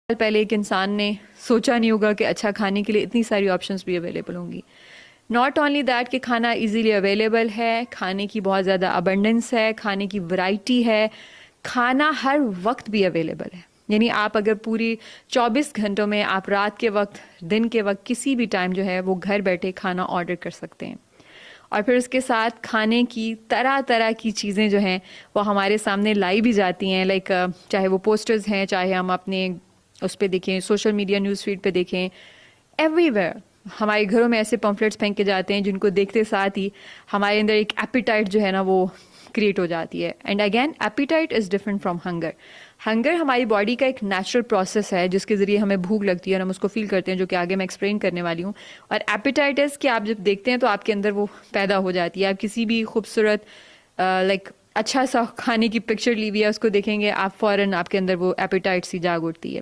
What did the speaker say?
پہلے ایک انسان نے سوچا نہیں ہوگا کہ اچھا کھانے کے لیے اتنی ساری آپشنس بھی اویلیبل ہوں گی. ناٹ اونلی دیٹ کہ کھانا ایزیلی اویلیبل ہے، کھانے کی بہت زیادہ ابنڈنس ہے، کھانے کی ورائٹی ہے، کھانا ہر وقت بھی اویلیبل ہے. یعنی آپ اگر پوری 24 گھنٹوں میں آپ رات کے وقت، دن کے وقت، کسی بھی ٹائم جو ہے وہ گھر بیٹھے کھانا آرڈر کر سکتے ہیں. اور پھر اس کے ساتھ کھانے کی طرح طرح کی چیزیں جو ہیں وہ ہمارے سامنے لائی بھی جاتی ہیں، لائک چاہے وہ پوسٹرز ہیں، چاہے ہم اپنے اس پہ دیکھیں، سوشل میڈیا نیوز فیڈ پہ دیکھیں، ایوری ویئر ہمارے گھروں میں ایسے پمفلیٹس پھینکے جاتے ہیں جن کو دیکھتے ساتھ ہی ہمارے اندر ایک ایپیٹائٹ جو ہے نا وہ کریٹ ہو جاتی ہے. And again appetite is different from hunger. Hunger ہماری باڈی کا ایک نیچرل پروسیس ہے جس کے ذریعے ہمیں بھوک لگتی ہے اور ہم اس کو فیل کرتے ہیں، جو کہ آگے میں ایکسپلین کرنے والی ہوں. اور ایپیٹائٹ از کہ آپ جب دیکھتے ہیں تو آپ کے اندر وہ پیدا ہو جاتی ہے. آپ کسی بھی خوبصورت لائک اچھا سا کھانے کی پکچر لی ہوئی ہے، اس کو دیکھیں گے آپ فوراً آپ کے اندر وہ ایپیٹائٹ سی جاگ اٹھتی ہے.